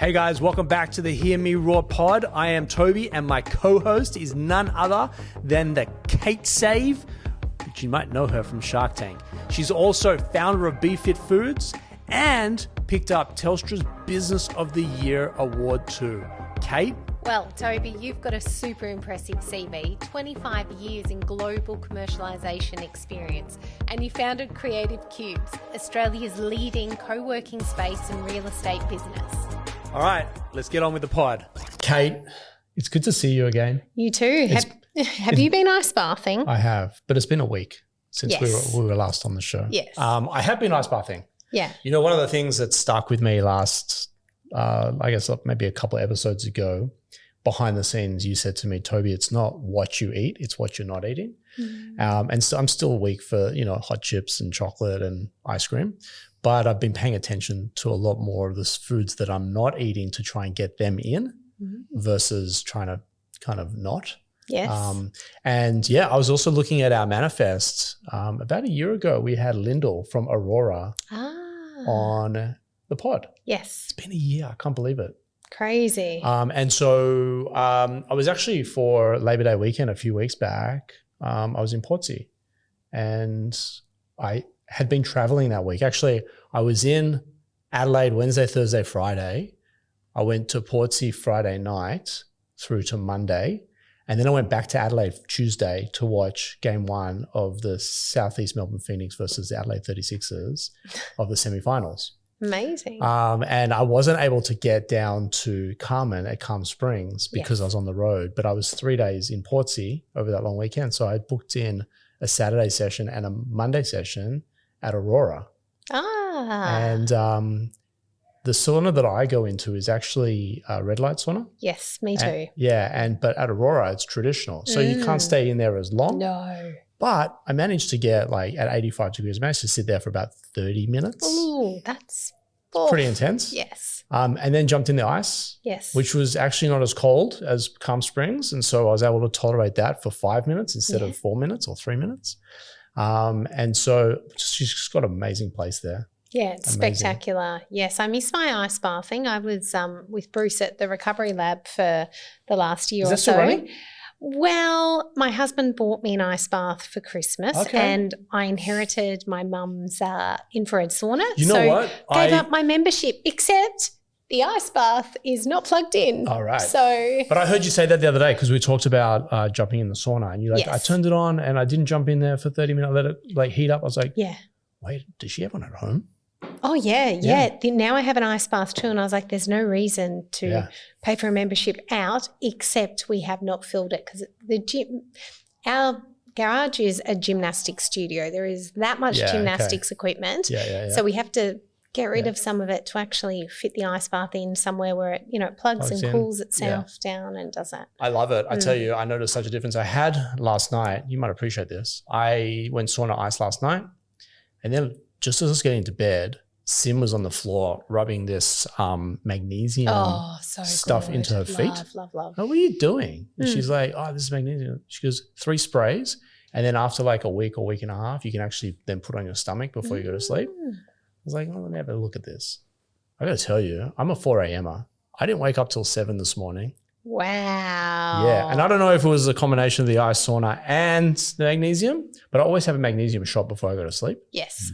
Hey guys, welcome back to the Hear Me Roar pod. I am Tobi and my co-host is none other than the Kate Save, which you might know her from Shark Tank. She's also founder of BeFit Foods and picked up Telstra's Business of the Year award too. Kate? Well, Tobi, you've got a super impressive CV, 25 years in global commercialisation experience, and you founded Creative Cubes, Australia's leading co-working space and real estate business. All right, let's get on with the pod. Kate, it's good to see you again. You too. Have you been ice bathing? I have, but it's been a week since we were last on the show. Yes. I have been ice bathing. Yeah. You know, one of the things that stuck with me last, I guess maybe a couple of episodes ago, behind the scenes, you said to me, Tobi, it's not what you eat, it's what you're not eating. And so I'm still weak for, hot chips and chocolate and ice cream. But I've been paying attention to a lot more of the foods that I'm not eating to try and get them in versus trying to kind of not. Yes. I was also looking at our manifest. About a year ago, we had Lyndall from Aurora on the pod. Yes. It's been a year. I can't believe it. Crazy. So I was actually for Labor Day weekend a few weeks back. I was in Portsea and I had been traveling that week. Actually, I was in Adelaide Wednesday, Thursday, Friday. I went to Portsea Friday night through to Monday. And then I went back to Adelaide Tuesday to watch game one of the Southeast Melbourne Phoenix versus the Adelaide 36ers of the semifinals. Amazing. And I wasn't able to get down to Carmen at Calm Springs because I was on the road, but I was 3 days in Portsea over that long weekend. So I booked in a Saturday session and a Monday session at Aurora. And the sauna that I go into is actually a red light sauna. Yes, me too. But at Aurora, it's traditional. So you can't stay in there as long. No. But I managed to get at 85 degrees, I managed to sit there for about 30 minutes. Ooh, that's pretty intense. Yes. And then jumped in the ice. Yes. Which was actually not as cold as Calm Springs. And so I was able to tolerate that for 5 minutes instead of 4 minutes or 3 minutes. And so she's just got an amazing place there. Yeah, it's spectacular. Yes, I miss my ice bathing. I was with Bruce at the recovery lab for the last year or so. Is that still running? Well, my husband bought me an ice bath for Christmas and I inherited my mum's infrared sauna. You know what? Gave up my membership, except the ice bath is not plugged in. All right. So, but I heard you say that the other day because we talked about jumping in the sauna and you're like, I turned it on and I didn't jump in there for 30 minutes, let it heat up. I was like, wait, does she have one at home? Oh, yeah. Now I have an ice bath too. And I was like, there's no reason to pay for a membership out, except we have not filled it because our garage is a gymnastics studio. There is that much gymnastics equipment. So we have to get rid of some of it to actually fit the ice bath in somewhere where it plugs and cools itself down and does that. I love it. I tell you, I noticed such a difference. I had last night, you might appreciate this. I went sauna ice last night and then just as I was getting to bed, Sim was on the floor rubbing this magnesium stuff into her feet. Love. Oh, what are you doing? And she's like, this is magnesium. She goes, 3 sprays. And then after a week or week and a half, you can actually then put on your stomach before you go to sleep. I was like, let me have a look at this. I got to tell you, I'm a 4 a.m.er. I didn't wake up till 7 this morning. Wow. Yeah. And I don't know if it was a combination of the ice sauna and the magnesium, but I always have a magnesium shot before I go to sleep. Yes.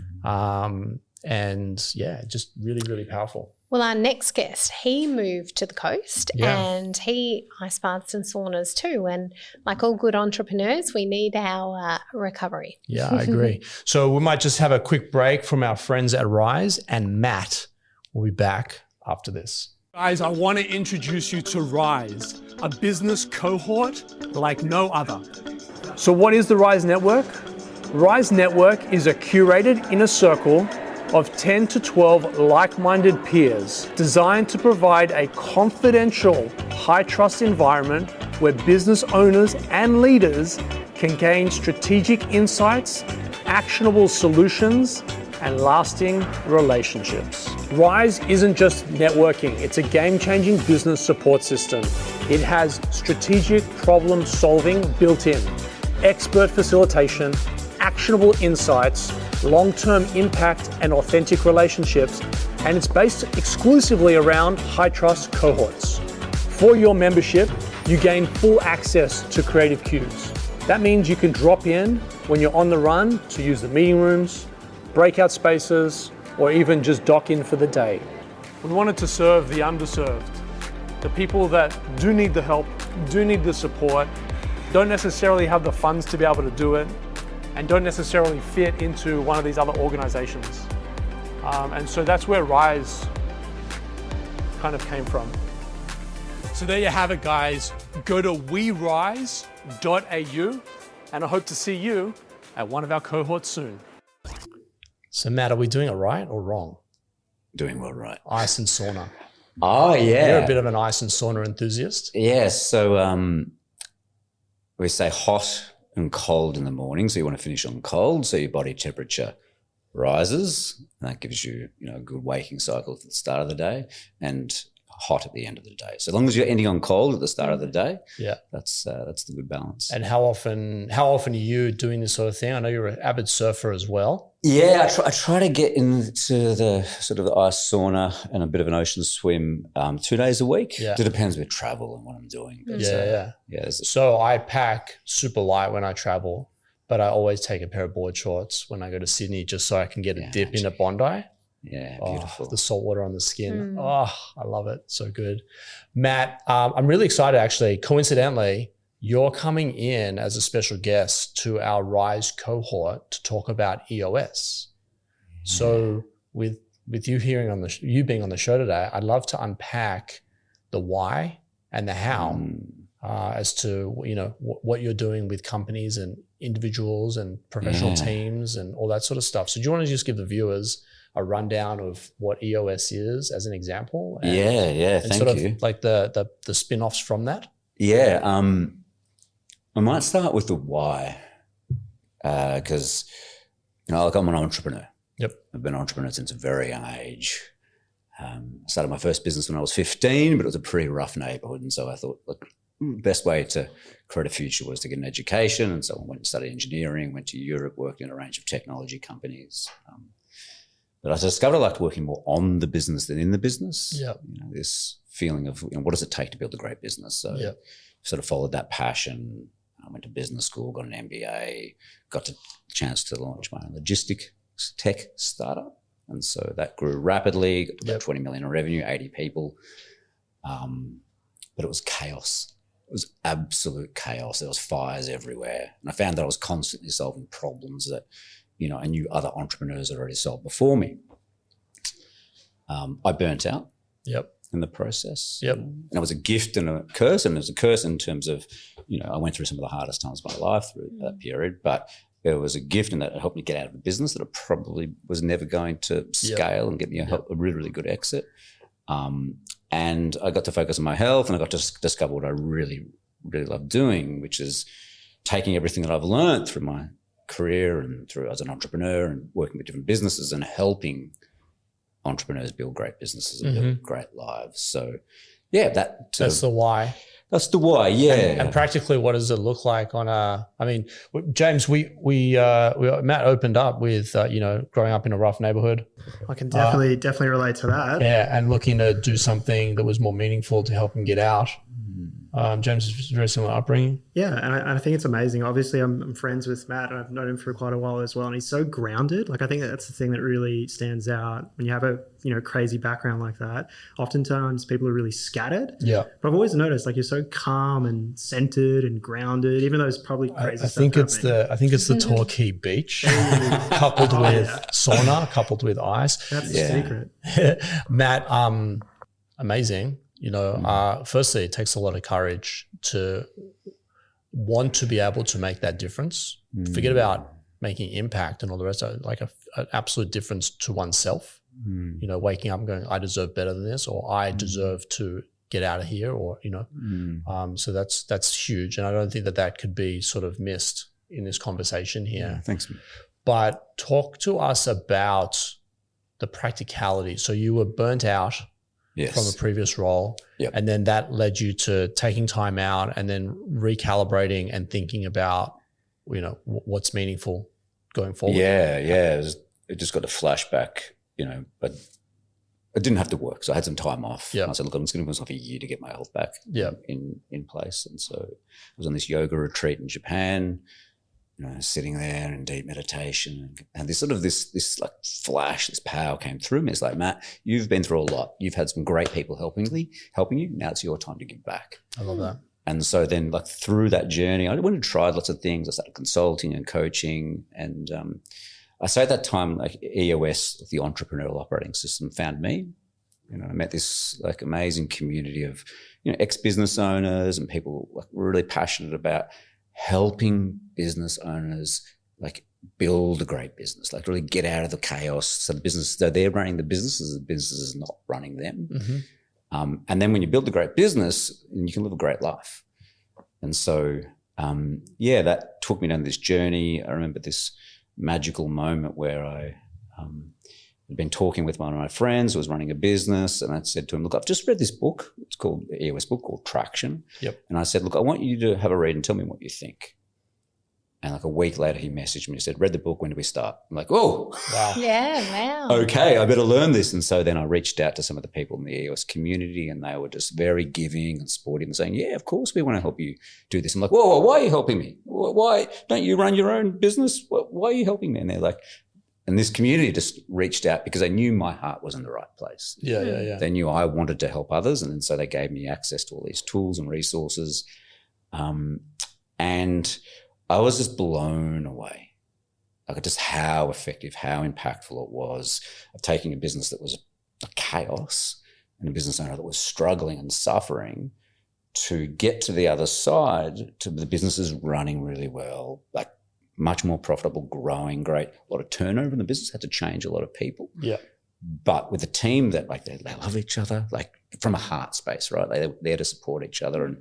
Just really, really powerful. Well, our next guest, he moved to the coast and he ice baths and saunas too. And like all good entrepreneurs, we need our recovery. Yeah, I agree. So we might just have a quick break from our friends at Rise and Matt will be back after this. Guys, I want to introduce you to Rise, a business cohort like no other. So what is the Rise Network? Rise Network is a curated inner circle of 10 to 12 like-minded peers designed to provide a confidential, high-trust environment where business owners and leaders can gain strategic insights, actionable solutions, and lasting relationships. Rise isn't just networking, it's a game-changing business support system. It has strategic problem solving built in, expert facilitation, actionable insights, long-term impact, and authentic relationships, and it's based exclusively around high-trust cohorts. For your membership, you gain full access to Creative Cubes. That means you can drop in when you're on the run to use the meeting rooms, breakout spaces, or even just dock in for the day. We wanted to serve the underserved, the people that do need the help, do need the support, don't necessarily have the funds to be able to do it, and don't necessarily fit into one of these other organizations. And so that's where Rise kind of came from. So there you have it, guys. Go to werise.au, and I hope to see you at one of our cohorts soon. So Matt, are we doing it right or wrong? Doing well, right. Ice and sauna. Oh, yeah. You're a bit of an ice and sauna enthusiast. Yes. So we say hot and cold in the morning. So you want to finish on cold. So your body temperature rises. And that gives you, a good waking cycle at the start of the day, and hot at the end of the day. So as long as you're ending on cold at the start of the day, that's the good balance. And how often are you doing this sort of thing? I know you're an avid surfer as well. Yeah, I try to get into the sort of the ice sauna and a bit of an ocean swim 2 days a week. Yeah. It depends with travel and what I'm doing. But, yeah. So I pack super light when I travel, but I always take a pair of board shorts when I go to Sydney just so I can get a dip in at Bondi. Yeah, beautiful. The salt water on the skin. Oh, I love it. So good. Matt, I'm really excited actually. Coincidentally, you're coming in as a special guest to our Rise cohort to talk about EOS. So with you hearing you being on the show today, I'd love to unpack the why and the how as to what you're doing with companies and individuals and professional teams and all that sort of stuff. So do you want to just give the viewers a rundown of what EOS is as an example? And, thank sort you. Of like the spin-offs from that? Yeah, I might start with the why because, I'm an entrepreneur. Yep. I've been an entrepreneur since a very young age. I started my first business when I was 15, but it was a pretty rough neighborhood. And so I thought, the best way to create a future was to get an education. And so I went and studied engineering, went to Europe, worked in a range of technology companies. But I discovered I liked working more on the business than in the business. Yeah. This feeling of what does it take to build a great business? So sort of followed that passion. I went to business school, got an MBA, got the chance to launch my own logistics tech startup. And so that grew rapidly, got to about 20 million in revenue, 80 people. But it was chaos. It was absolute chaos. There was fires everywhere. And I found that I was constantly solving problems that I knew other entrepreneurs had already solved before me. I burnt out in the process. And it was a gift and a curse. And it was a curse in terms of, I went through some of the hardest times of my life through that period, but it was a gift in that it helped me get out of a business that I probably was never going to scale and get me a really, really good exit. And I got to focus on my health, and I got to discover what I really, really love doing, which is taking everything that I've learned through my career and through as an entrepreneur and working with different businesses and helping entrepreneurs build great businesses and build great lives. So that's the why. That's the why, And practically, what does it look like on James, we Matt opened up with, growing up in a rough neighborhood. I can definitely relate to that. Yeah, and looking to do something that was more meaningful to help him get out. James is very similar upbringing. Yeah, and I think it's amazing. Obviously, I'm friends with Matt, and I've known him for quite a while as well, and he's so grounded. I think that's the thing that really stands out when you have a crazy background like that. Oftentimes, people are really scattered. Yeah, but I've always noticed you're so calm and centered and grounded, even though it's probably crazy. I think it's the Torquay Beach, coupled with sauna, coupled with ice. That's the secret. Matt, amazing. Firstly, it takes a lot of courage to want to be able to make that difference. Forget about making impact and all the rest of it, like an absolute difference to oneself. Waking up and going, I deserve better than this, or I deserve to get out of here, or, so that's huge. And I don't think that could be sort of missed in this conversation here. Yeah, thanks. But talk to us about the practicality. So you were burnt out from a previous role. And then that led you to taking time out and then recalibrating and thinking about, what's meaningful going forward? Yeah. It just got a flashback, but I didn't have to work. So I had some time off. Yeah. I said, look, I'm just going to give myself a year to get my health back in place. And so I was on this yoga retreat in Japan, sitting there in deep meditation, and this like flash, this power came through me. It's like, Matt, you've been through a lot. You've had some great people helping you. Now it's your time to give back. I love that. And so then like through that journey, I went and tried lots of things. I started consulting and coaching. And I say at that time, like EOS, the entrepreneurial operating system, found me. I met this like amazing community of, ex-business owners and people like really passionate about helping business owners like build a great business, like really get out of the chaos. So they're running the business is not running them. Mm-hmm. And then when you build a great business, you can live a great life. And so, that took me down this journey. I remember this magical moment where I had been talking with one of my friends who was running a business, and I said to him, look, I've just read this book. It's called the EOS book called Traction. Yep. And I said, look, I want you to have a read and tell me what you think. And like a week later, he messaged me and said, read the book, when do we start? I'm like, oh, wow. Yeah, wow. Okay, I better learn this. And so then I reached out to some of the people in the EOS community, and they were just very giving and supportive and saying, yeah, of course we want to help you do this. I'm like, whoa, why are you helping me? Why don't you run your own business? Why are you helping me? And they're like, and this community just reached out because they knew my heart was in the right place. Yeah. They knew I wanted to help others. And so they gave me access to all these tools and resources. And I was just blown away. Like just how effective, how impactful it was of taking a business that was a chaos and a business owner that was struggling and suffering to get to the other side, to the businesses running really well, like much more profitable, growing, great, a lot of turnover in the business, had to change a lot of people. Yeah. But with a team that like they love each other, like from a heart space, right? They're there to support each other. And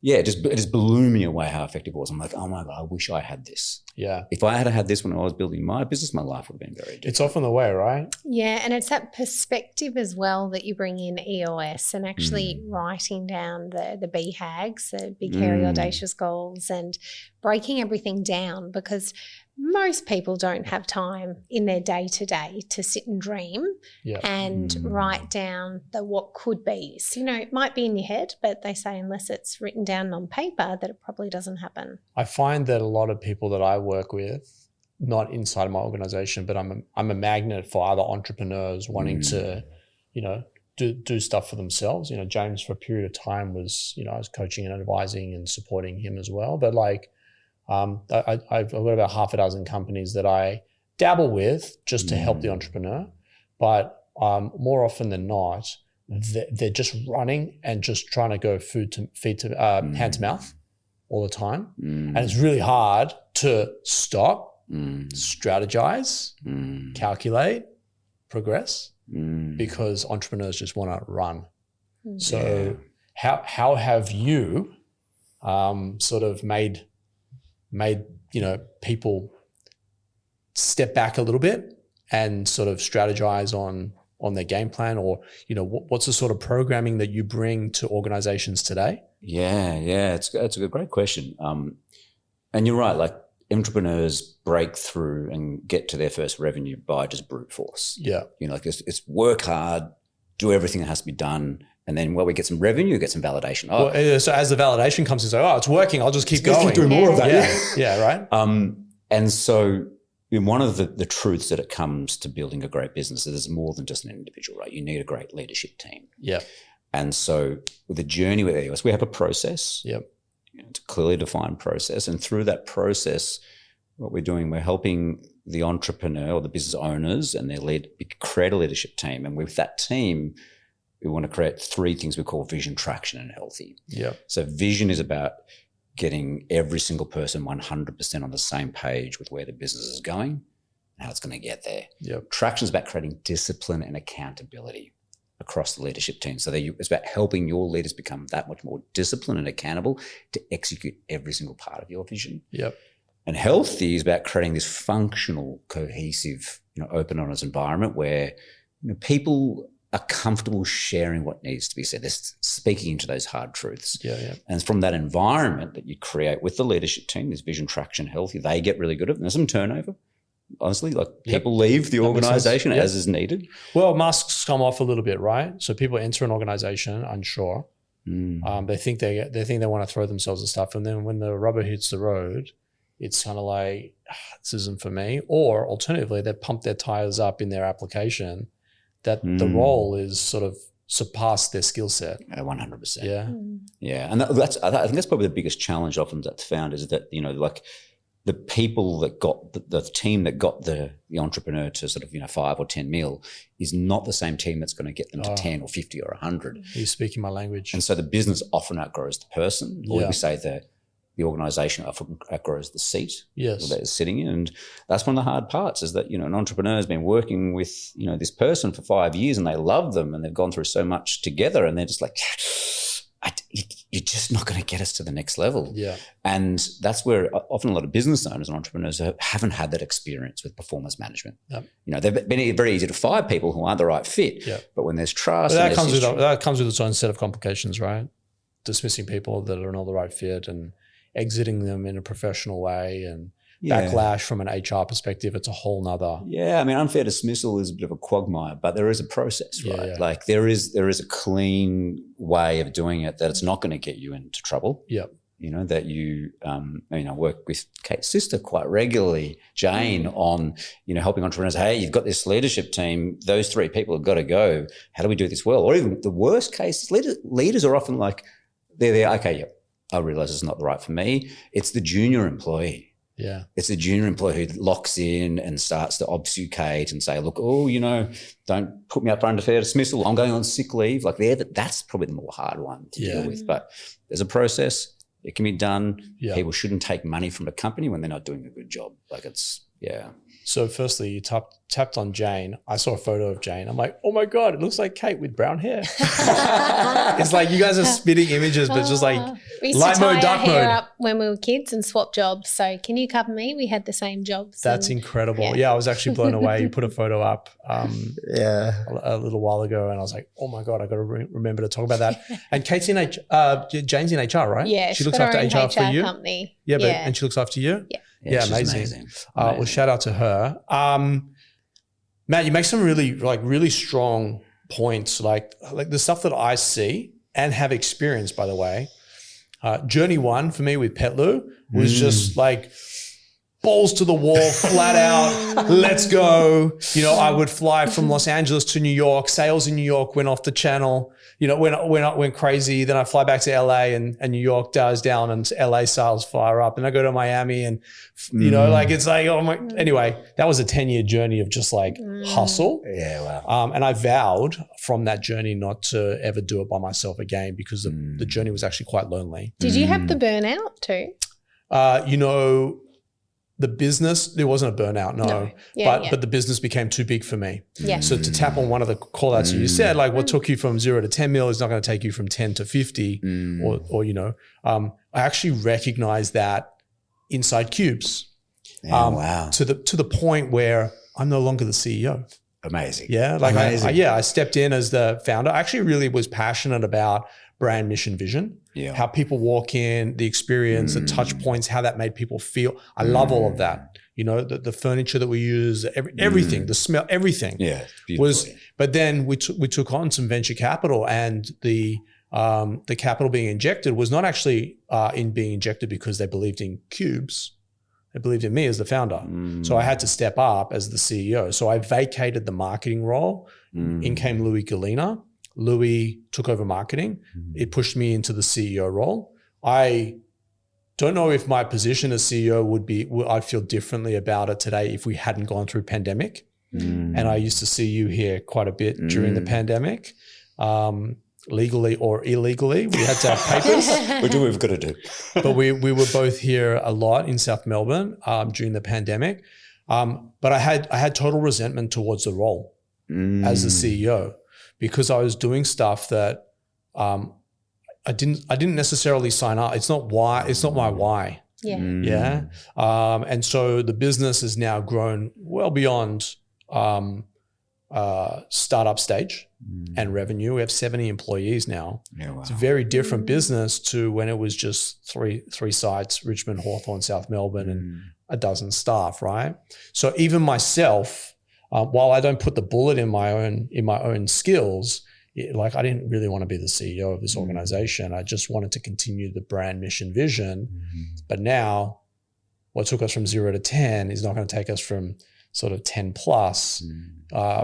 it just blew me away how effective it was. I'm like, oh my God, I wish I had this. Yeah. If I had this when I was building my business, my life would have been very different. It's often the way, right? Yeah, and it's that perspective as well that you bring in EOS and actually writing down the BHAGs, the big, hairy, audacious goals, and breaking everything down, because most people don't have time in their day-to-day to sit and dream and write down the what could be's. It might be in your head, but they say unless it's written down on paper that it probably doesn't happen. I find that a lot of people that I work with, not inside my organization, but I'm a magnet for other entrepreneurs wanting to, do stuff for themselves. James for a period of time was, I was coaching and advising and supporting him as well. But like, I've got about half a dozen companies that I dabble with just to help the entrepreneur. But more often than not, they're just running and just trying to go hand to mouth all the time. And it's really hard to stop, strategize, calculate, progress, because entrepreneurs just want to run. So how have you sort of made people step back a little bit and sort of strategize on their game plan, or what's the sort of programming that you bring to organizations today? It's a great question. And you're right, like entrepreneurs break through and get to their first revenue by just brute force. Like it's work hard, do everything that has to be done. And then we get some revenue, get some validation. So as the validation comes, it's like, it's working. I'll just keep going. Keep doing more of that. Yeah, right. And so one of the truths that it comes to building a great business is more than just an individual, right? You need a great leadership team. Yeah. And so with the journey with EOS, we have a process. Yep. It's a clearly defined process. And through that process, what we're doing, we're helping the entrepreneur or the business owners and their create a leadership team. And with that team, we want to create three things we call vision, traction, and healthy. Yeah. So vision is about getting every single person 100% on the same page with where the business is going and how it's going to get there. Yep. Traction is about creating discipline and accountability across the leadership team. So it's about helping your leaders become that much more disciplined and accountable to execute every single part of your vision. Yep. And healthy is about creating this functional, cohesive, open, honest environment where people are comfortable sharing what needs to be said. They're speaking into those hard truths. Yeah. And from that environment that you create with the leadership team, this vision, traction, healthy, they get really good at it. There's some turnover, honestly. Like people leave the organization as is needed. Well, masks come off a little bit, right? So people enter an organization unsure. They think they want to throw themselves at stuff, and then when the rubber hits the road, it's kind of like, this isn't for me. Or alternatively, they pump their tires up in their application that the role is sort of surpassed their skill set. 100%. Yeah. Yeah. And I think that's probably the biggest challenge often that's found is that, like the people that got the team that got the entrepreneur to sort of, 5 or 10 mil is not the same team that's going to get them to 10 or 50 or 100. You're speaking my language. And so the business often outgrows the person, or we say the organization often outgrows the seat that it's sitting in. And that's one of the hard parts is that, an entrepreneur has been working with, this person for 5 years and they love them and they've gone through so much together and they're just like, you're just not going to get us to the next level. Yeah. And that's where often a lot of business owners and entrepreneurs haven't had that experience with performance management. Yep. They've been very easy to fire people who aren't the right fit. Yep. But when there's trust, that comes with its own set of complications, right? Dismissing people that are not the right fit and exiting them in a professional way and backlash from an HR perspective, it's a whole nother. Yeah, I mean, unfair dismissal is a bit of a quagmire, but there is a process, right? Yeah. Like there is a clean way of doing it that it's not going to get you into trouble. Yep. That you, work with Kate's sister quite regularly, Jane, on, helping entrepreneurs. Hey, you've got this leadership team. Those 3 people have got to go. How do we do this well? Or even the worst case, leaders are often like, they're there. Okay, yeah, I realize it's not the right for me. It's the junior employee. Yeah. It's the junior employee who locks in and starts to obfuscate and say, look, don't put me up for unfair dismissal. I'm going on sick leave. Like that's probably the more hard one to deal with. But there's a process. It can be done. Yeah. People shouldn't take money from a company when they're not doing a good job. Like So firstly, you tapped on Jane. I saw a photo of Jane. I'm like, oh my God, it looks like Kate with brown hair. It's like you guys are spitting images, but just like light mode, dark mode. We used to tie our hair up when we were kids and swap jobs. So can you cover me? We had the same jobs. That's incredible. Yeah, I was actually blown away. You put a photo up a little while ago and I was like, oh my God, I got to remember to talk about that. And Kate's Jane's in HR, right? Yeah, she looks after HR for you. Company. Yeah, and she looks after you? Yeah. Yeah, amazing. Well, shout out to her. Matt, you make some really strong points, like the stuff that I see and have experienced, by the way. Journey 1 for me with Petlu was just like balls to the wall, flat out, let's go. I would fly from Los Angeles to New York. Sales in New York went off the channel. Went crazy. Then I fly back to LA and New York dies down and LA sales fire up. And I go to Miami and, it's like, oh my, anyway, that was a 10-year journey of just like hustle. Yeah, wow. And I vowed from that journey not to ever do it by myself again because the journey was actually quite lonely. Did you have the burnout too? The business, there wasn't a burnout, no. But the business became too big for me. Yeah. So to tap on one of the call outs you said, like what took you from 0 to 10 mil is not going to take you from 10 to 50 I actually recognized that inside Cubes. Wow. To the point where I'm no longer the CEO. Amazing. Yeah. Like I stepped in as the founder. I actually really was passionate about brand, mission, vision. Yeah. How people walk in, the experience, the touch points, how that made people feel. I love all of that. The furniture that we use, everything, the smell, everything. Yeah, but then we took on some venture capital, and the capital being injected was not actually being injected because they believed in Cubes. They believed in me as the founder. So I had to step up as the CEO. So I vacated the marketing role. In came Louis Galena. Louis took over marketing. It pushed me into the CEO role. I don't know if my position as CEO I'd feel differently about it today if we hadn't gone through pandemic. And I used to see you here quite a bit during the pandemic, legally or illegally. We had to have papers. We do what we've got to do. But we were both here a lot in South Melbourne during the pandemic. But I had total resentment towards the role as the CEO. Because I was doing stuff that I didn't necessarily sign up. It's not my why. Yeah. Yeah. And so the business has now grown well beyond startup stage and revenue. We have 70 employees now. Yeah, wow. It's a very different business to when it was just three sites, Richmond, Hawthorne, South Melbourne, and a dozen staff, right? So even myself, while I don't put the bullet in my own skills, like I didn't really want to be the CEO of this organization. I just wanted to continue the brand mission vision. But now what took us from 0 to 10 is not going to take us from sort of 10 plus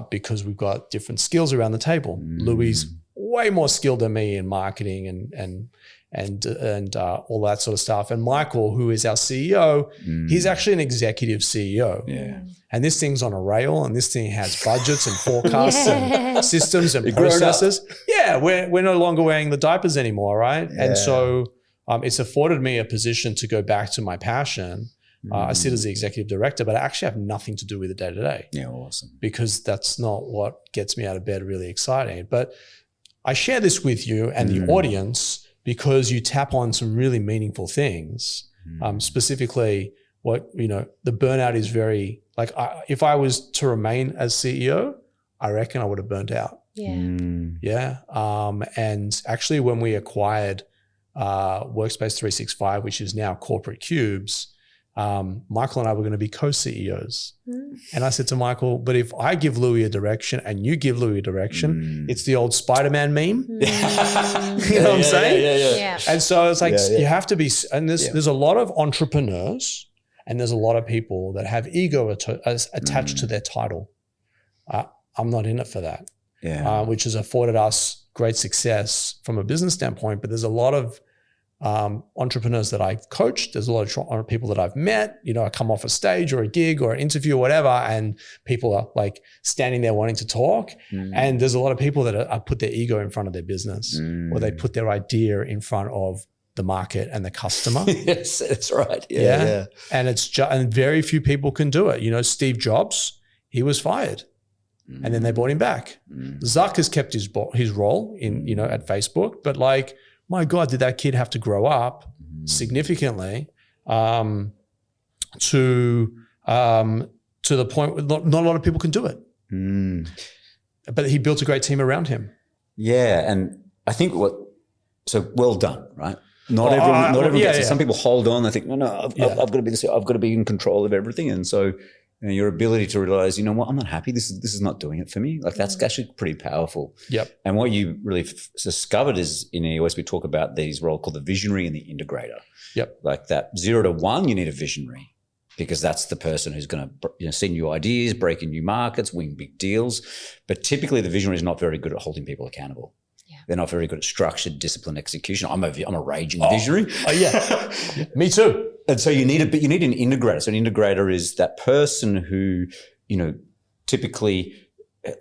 because we've got different skills around the table. Louis way more skilled than me in marketing and all that sort of stuff. And Michael, who is our CEO, he's actually an executive CEO. Yeah. And this thing's on a rail, and this thing has budgets and forecasts and systems and processes. Yeah, we're no longer wearing the diapers anymore, right? Yeah. And so it's afforded me a position to go back to my passion. I sit as the executive director, but I actually have nothing to do with the day-to-day. Yeah, awesome. Because that's not what gets me out of bed really exciting. But I share this with you and the audience because you tap on some really meaningful things. Specifically, the burnout is very, like, if I was to remain as CEO, I reckon I would have burnt out. Yeah. And actually when we acquired Workspace 365, which is now Corporate Cubes, Michael and I were going to be co-CEOs. And I said to Michael, but if I give Louis a direction and you give Louis a direction, it's the old Spider-Man meme. You know what I'm saying? Yeah. And so it's like, you have to be, and there's a lot of entrepreneurs and there's a lot of people that have ego attached to their title. I'm not in it for that, which has afforded us great success from a business standpoint. But there's a lot of entrepreneurs that I've coached. There's a lot of people that I've met. I come off a stage or a gig or an interview or whatever, and people are like standing there wanting to talk. And there's a lot of people that are put their ego in front of their business, or they put their idea in front of the market and the customer. Yes, that's right. Yeah. And and very few people can do it. Steve Jobs, he was fired, and then they brought him back. Zuck has kept his role in at Facebook, but like, my God, did that kid have to grow up significantly to the point where not a lot of people can do it. But he built a great team around him. Yeah, and I think so well done, right? Not everyone gets it. Some people hold on. They think, no, I've got to be this. I've got to be in control of everything. And so your ability to realize, you know what, I'm not happy. This is not doing it for me. Like that's actually pretty powerful. Yep. And what you really discovered is in EOS, we talk about these roles called the visionary and the integrator. Yep. Like that 0 to 1, you need a visionary because that's the person who's going to see new ideas, break in new markets, win big deals. But typically the visionary is not very good at holding people accountable. They're not very good at structured, disciplined execution. I'm a raging visionary. Oh yeah, me too. And so you need an integrator. So an integrator is that person who, typically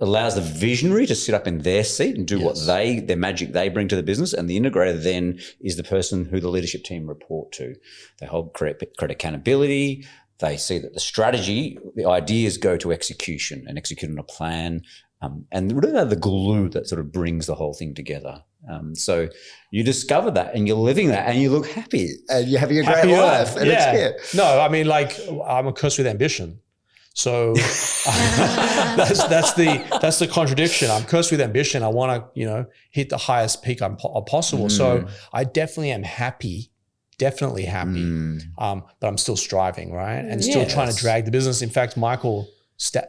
allows the visionary to sit up in their seat and do what their magic they bring to the business. And the integrator then is the person who the leadership team report to. They hold create accountability. They see that the strategy, the ideas go to execution and execute on a plan. And really they're the glue that sort of brings the whole thing together. So you discover that and you're living that and you look happy and you're having a great life. And it's No, I mean, like I'm a curse with ambition. So that's the contradiction. I'm cursed with ambition. I want to, hit the highest peak possible. So I definitely am happy. Definitely happy. But I'm still striving, right? And still trying to drag the business. In fact, Michael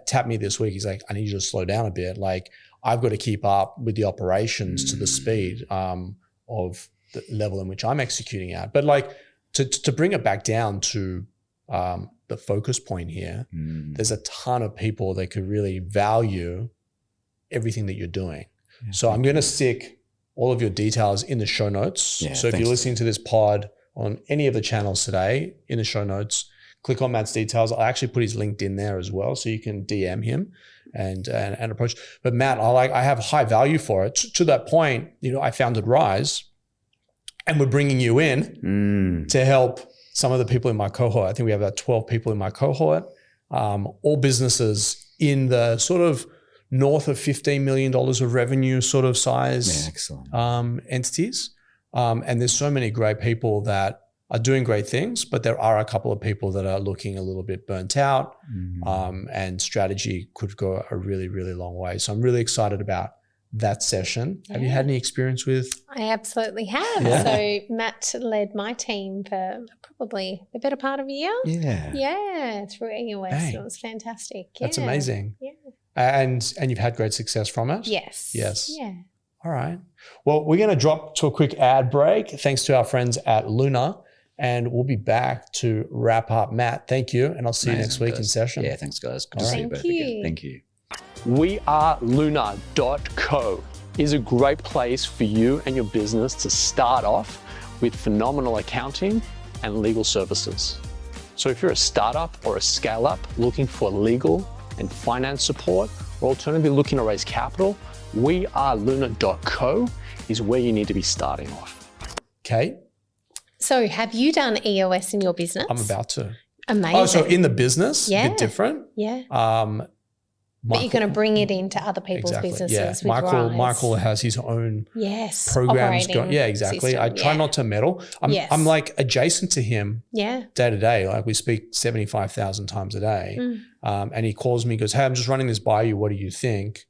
tapped me this week. He's like, I need you to slow down a bit. Like I've got to keep up with the operations to the speed of the level in which I'm executing at. But like to bring it back down to the focus point here, there's a ton of people that could really value everything that you're doing. Yeah, so I'm going to stick all of your details in the show notes. Yeah, so if you're listening to this pod on any of the channels today, in the show notes, click on Matt's details. I'll actually put his LinkedIn there as well, so you can DM him and approach. But Matt, I have high value for it. To that point, I founded Rise, and we're bringing you in to help some of the people in my cohort. I think we have about 12 people in my cohort, all businesses in the sort of north of $15 million of revenue sort of size entities. And there's so many great people that are doing great things, but there are a couple of people that are looking a little bit burnt out, and strategy could go a really, really long way. So I'm really excited about that session. Have you had any experience with? I absolutely have. Yeah. So Matt led my team for probably the better part of a year. Yeah. Yeah, through EOS. Dang. It was fantastic. That's Yeah. amazing. Yeah. And you've had great success from it? Yes. Yes. Yeah. All right. Well, we're going to drop to a quick ad break thanks to our friends at Luna, and we'll be back to wrap up. Matt, thank you, and I'll see you next week in session. Yeah, thanks, guys. Good to see you both again. Thank you. weareluna.co is a great place for you and your business to start off with phenomenal accounting and legal services. So if you're a startup or a scale-up looking for legal and finance support, or alternatively looking to raise capital, weareluna.co is where you need to be starting off. Kate? So have you done EOS in your business? I'm about to. Amazing. Oh, so in the business, Yeah. a bit different? Yeah. But you're going to bring it into other people's businesses with Rise. Michael has his own yes, programs operating going. Yeah, exactly. system. I try not to meddle. I'm like adjacent to him day to day. Like we speak 75,000 times a day. And he calls me, goes, hey, I'm just running this by you. What do you think?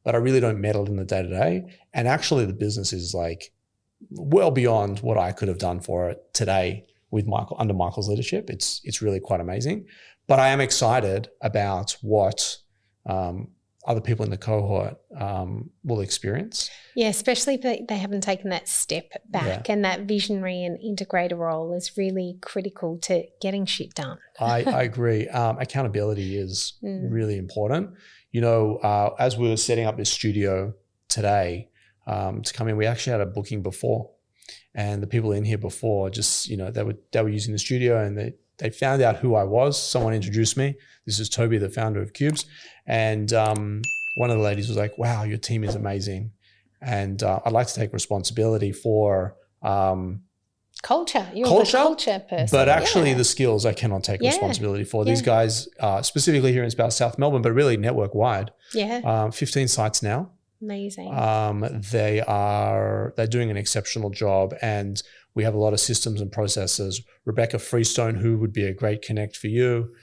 But I really don't meddle in the day to day. And actually the business is like well beyond what I could have done for it today with Michael, under Michael's leadership. It's really quite amazing. But I am excited about what other people in the cohort will experience. Yeah, especially if they haven't taken that step back, and that visionary and integrator role is really critical to getting shit done. I agree. Accountability is really important. You know, as we were setting up this studio today to come in, we actually had a booking before, and the people in here before just, you know, they were using the studio, and they found out who I was. Someone introduced me. This is Tobi, the founder of Cubes. And one of the ladies was like, wow, your team is amazing. And I'd like to take responsibility for culture. You're the culture person. But actually the skills I cannot take responsibility for. These guys, specifically here in South Melbourne, but really network-wide. 15 sites now. Amazing. They're doing an exceptional job, and we have a lot of systems and processes. Rebecca Freestone, who would be a great connect for you.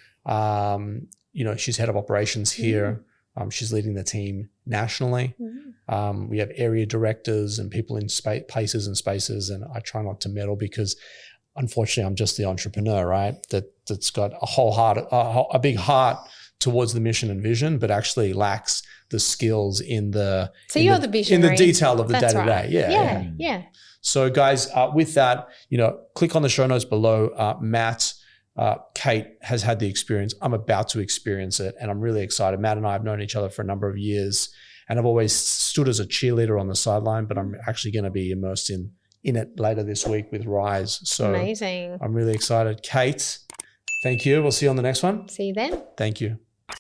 You know, she's head of operations here. She's leading the team nationally. We have area directors and people in places and spaces, and I try not to meddle because unfortunately I'm just the entrepreneur, right? That's got a whole heart, a big heart towards the mission and vision, but actually lacks the skills in the detail of the day to day. Yeah. So guys, with that, you know, click on the show notes below. Matt, Kate has had the experience. I'm about to experience it, and I'm really excited. Matt and I have known each other for a number of years, and I've always stood as a cheerleader on the sideline, but I'm actually going to be immersed in it later this week with Rise. So amazing. I'm really excited. Kate, thank you. We'll see you on the next one. See you then. Thank you.